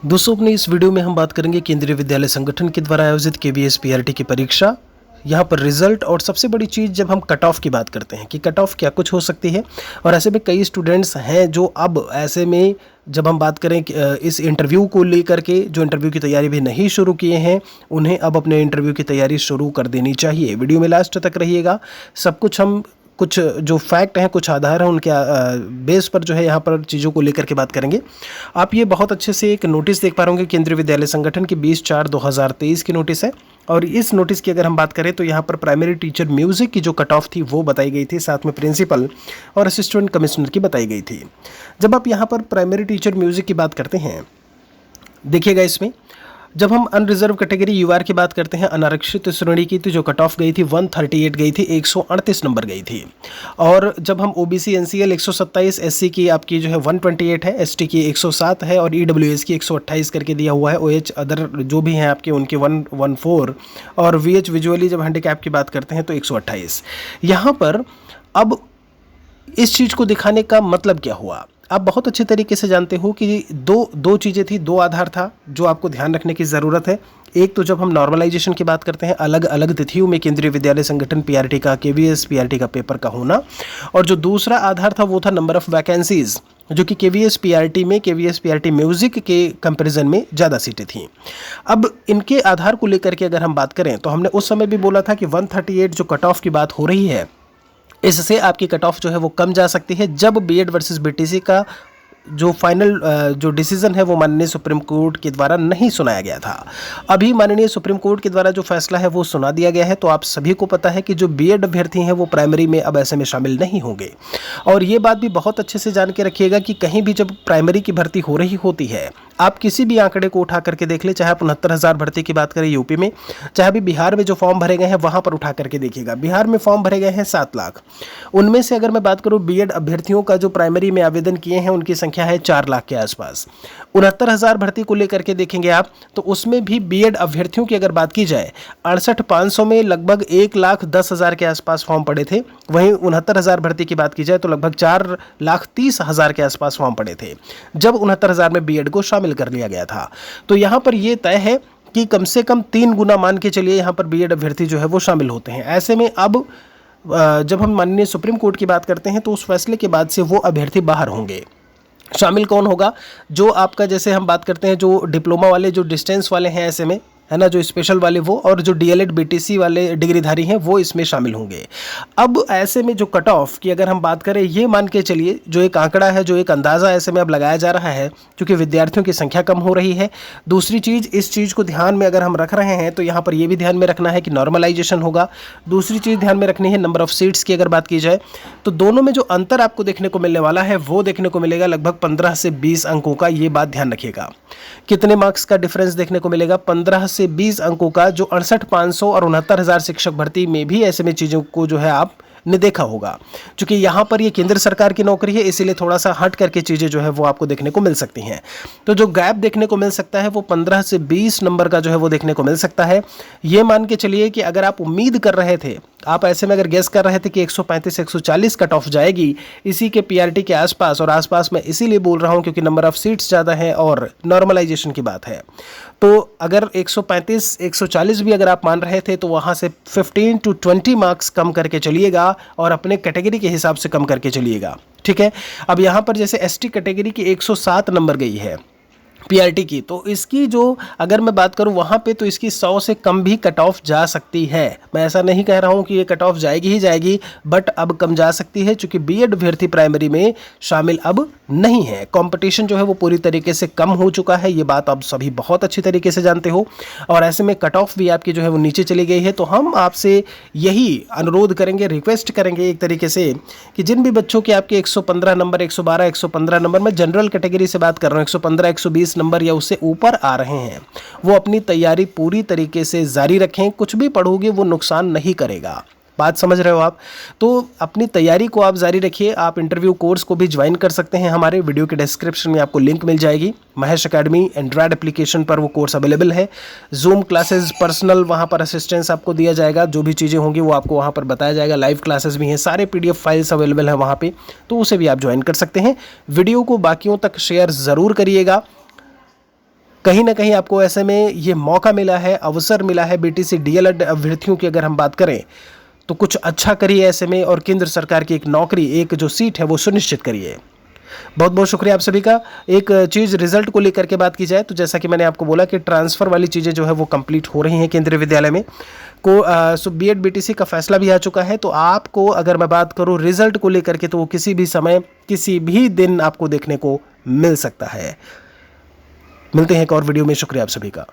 दोस्तों अपने इस वीडियो में हम बात करेंगे केंद्रीय विद्यालय संगठन के द्वारा आयोजित केवीएस पीआरटी की परीक्षा। यहाँ पर रिजल्ट और सबसे बड़ी चीज़ जब हम कट ऑफ की बात करते हैं कि कट ऑफ क्या कुछ हो सकती है। और ऐसे में कई स्टूडेंट्स हैं जो अब ऐसे में जब हम बात करें इस इंटरव्यू को लेकर के जो इंटरव्यू की तैयारी भी नहीं शुरू किए हैं, उन्हें अब अपने इंटरव्यू की तैयारी शुरू कर देनी चाहिए। वीडियो में लास्ट तक रहिएगा। सब कुछ हम कुछ जो फैक्ट हैं, कुछ आधार हैं, उनके बेस पर जो है यहाँ पर चीज़ों को लेकर के बात करेंगे। आप ये बहुत अच्छे से एक नोटिस देख पा रहे होंगे, केंद्रीय विद्यालय संगठन की 20/4/2023 की नोटिस है। और इस नोटिस की अगर हम बात करें तो यहाँ पर प्राइमरी टीचर म्यूज़िक की जो कट ऑफ थी वो बताई गई थी, साथ में प्रिंसिपल और असिस्टेंट कमिश्नर की बताई गई थी। जब आप यहाँ पर प्राइमरी टीचर म्यूज़िक की बात करते हैं, देखिएगा इसमें जब हम अनरिजर्व कैटेगरी यूआर की बात करते हैं, अनारक्षित श्रेणी की, तो जो कट ऑफ गई थी 138 गई थी, 138 नंबर गई थी। और जब हम ओबीसी एनसीएल 127, एससी की आपकी जो है 128 है, एसटी की 107 है और ईडब्ल्यूएस की 128 करके दिया हुआ है। ओएच अदर जो भी हैं आपके उनके 114 और वीएच विजुअली जब हैंडीकैप की बात करते हैं तो 128। यहाँ पर अब इस चीज़ को दिखाने का मतलब क्या हुआ, आप बहुत अच्छे तरीके से जानते हो कि दो चीज़ें थी, दो आधार था जो आपको ध्यान रखने की ज़रूरत है। एक तो जब हम नॉर्मलाइजेशन की बात करते हैं, अलग अलग तिथियों में केंद्रीय विद्यालय संगठन पीआरटी का, केवीएस पीआरटी का पेपर का होना, और जो दूसरा आधार था वो था नंबर ऑफ़ वैकेंसीज़, जो कि केवीएस पीआरटी में, केवीएस पीआरटी म्यूज़िक के कंपैरिजन में ज़्यादा सीटें थीं। अब इनके आधार को लेकर के अगर हम बात करें तो हमने उस समय भी बोला था कि 138 जो कट ऑफ की बात हो रही है, इससे आपकी कट ऑफ जो है वो कम जा सकती है जब बीएड वर्सेस बीटीसी का जो फाइनल जो डिसीजन है वो माननीय सुप्रीम कोर्ट के द्वारा नहीं सुनाया गया था। अभी माननीय सुप्रीम कोर्ट के द्वारा जो फैसला है वो सुना दिया गया है। तो आप सभी को पता है कि जो बीएड अभ्यर्थी हैं वो प्राइमरी में अब ऐसे में शामिल नहीं होंगे। और ये बात भी बहुत अच्छे से जान के रखिएगा कि कहीं भी जब प्राइमरी की भर्ती हो रही होती है, आप किसी भी आंकड़े को उठा करके देख ले, चाहे आप 69,000 भर्ती की बात करें यूपी में, चाहे अभी बिहार में जो फॉर्म भरे गए हैं वहां पर उठा करके देखिएगा। बिहार में फॉर्म भरे गए हैं 7 लाख, उनमें से अगर मैं बात करूं बीएड अभ्यर्थियों का जो प्राइमरी में आवेदन किए हैं उनकी संख्या है 4 लाख के आसपास। 69,000 भर्ती को लेकर के देखेंगे आप तो उसमें भी बीएड अभ्यर्थियों की अगर बात की जाए, 68,500 में लगभग 1,10,000 के आसपास फॉर्म पड़े थे। वहीं 69,000 भर्ती की बात की जाए तो लगभग 4,30,000 के आसपास फॉर्म पड़े थे जब 69,000 में बीएड को शामिल कर लिया गया था। तो यहाँ पर यह तय है कि कम से कम 3 गुना मान के चलिए यहाँ पर बीएड अभ्यर्थी जो है वो शामिल होते हैं। ऐसे में अब जब हम माननीय सुप्रीम कोर्ट की बात करते हैं तो उस फैसले के बाद से वो अभ्यर्थी बाहर होंगे। शामिल कौन होगा? जो आपका, जैसे हम बात करते हैं जो डिप्लोमा वाले, जो डिस्टेंस वाले हैं ऐसे में, है ना, जो स्पेशल वाले वो, और जो डीएलएड बीटीसी वाले डिग्रीधारी हैं वो इसमें शामिल होंगे। अब ऐसे में जो कट ऑफ की अगर हम बात करें, ये मान के चलिए जो एक आंकड़ा है, जो एक अंदाज़ा ऐसे में अब लगाया जा रहा है, क्योंकि विद्यार्थियों की संख्या कम हो रही है। दूसरी चीज़, इस चीज़ को ध्यान में अगर हम रख रहे हैं तो यहाँ पर ये भी ध्यान में रखना है कि नॉर्मलाइजेशन होगा। दूसरी चीज़ ध्यान में रखनी है नंबर ऑफ़ सीट्स की अगर बात की जाए तो दोनों में जो अंतर आपको देखने को मिलने वाला है वो देखने को मिलेगा लगभग 15 से 20 अंकों का। ये बात ध्यान रखिएगा। कितने मार्क्स का डिफरेंस देखने को मिलेगा? 15 से 20 अंकों का, जो 68,500 और 69,000 शिक्षक भर्ती में भी ऐसे में चीज़ों को जो है आप ने देखा होगा। क्योंकि यहाँ पर ये केंद्र सरकार की नौकरी है, इसीलिए थोड़ा सा हट करके चीज़ें जो है वो आपको देखने को मिल सकती हैं। तो जो गैप देखने को मिल सकता है वो 15 से 20 नंबर का जो है वो देखने को मिल सकता है। ये मान के चलिए कि अगर आप उम्मीद कर रहे थे, आप ऐसे में अगर गेस कर रहे थे कि 135-140 कट ऑफ जाएगी इसी के पीआरटी के आसपास, और आसपास मैं इसीलिए बोल रहा हूँ क्योंकि नंबर ऑफ सीट्स ज़्यादा है और नॉर्मलाइजेशन की बात है। तो अगर 135-140 भी अगर आप मान रहे थे तो वहाँ से 15 to 20 मार्क्स कम करके चलिएगा और अपने कैटेगरी के हिसाब से कम करके चलिएगा। ठीक है। अब यहाँ पर जैसे एसटी कैटेगरी की 107 नंबर गई है पीआरटी की, तो इसकी जो अगर मैं बात करूं वहाँ पे तो इसकी 100 से कम भी कट ऑफ जा सकती है। मैं ऐसा नहीं कह रहा हूं कि ये कट ऑफ जाएगी ही जाएगी, बट अब कम जा सकती है क्योंकि बीएड अभ्यर्थी प्राइमरी में शामिल अब नहीं है। कंपटीशन जो है वो पूरी तरीके से कम हो चुका है, ये बात आप सभी बहुत अच्छी तरीके से जानते हो। और ऐसे में कट ऑफ भी आपकी जो है वो नीचे चली गई है। तो हम आपसे यही अनुरोध करेंगे, रिक्वेस्ट करेंगे एक तरीके से कि जिन भी बच्चों के आपके 115 नंबर, 112, 115 नंबर, मैं जनरल कैटेगरी से बात कर रहा हूँ, 115, 120 नंबर या उससे ऊपर आ रहे हैं, वो अपनी तैयारी पूरी तरीके से जारी रखें। कुछ भी पढ़ोगे वो नुकसान नहीं करेगा। बात समझ रहे हो आप? तो अपनी तैयारी को आप जारी रखिए। आप इंटरव्यू कोर्स को भी ज्वाइन कर सकते हैं। हमारे वीडियो के डिस्क्रिप्शन में आपको लिंक मिल जाएगी। महेश एकेडमी एंड्रॉयड एप्लीकेशन पर वो कोर्स अवेलेबल है। जूम क्लासेस, पर्सनल वहाँ पर असिस्टेंस आपको दिया जाएगा। जो भी चीज़ें होंगी वो आपको वहाँ पर बताया जाएगा। लाइव क्लासेस भी हैं, सारे PDF फाइल्स अवेलेबल हैं वहाँ पर, तो उसे भी आप ज्वाइन कर सकते हैं। वीडियो को बाकियों तक शेयर ज़रूर करिएगा। कहीं ना कहीं आपको ऐसे में ये मौका मिला है, अवसर मिला है बीटीसी डीएलएड अभ्यर्थियों की अगर हम बात करें तो कुछ अच्छा करिए ऐसे में, और केंद्र सरकार की एक नौकरी, एक जो सीट है वो सुनिश्चित करिए। बहुत बहुत शुक्रिया आप सभी का। एक चीज़ रिजल्ट को लेकर के बात की जाए तो जैसा कि मैंने आपको बोला कि ट्रांसफ़र वाली चीज़ें जो है वो कंप्लीट हो रही हैं केंद्रीय विद्यालय में को। सो बीएड बीटीसी का फैसला भी आ चुका है। तो आपको अगर मैं बात करूं रिजल्ट को लेकर के तो वो किसी भी समय किसी भी दिन आपको देखने को मिल सकता है। मिलते हैं एक और वीडियो में। शुक्रिया आप सभी का।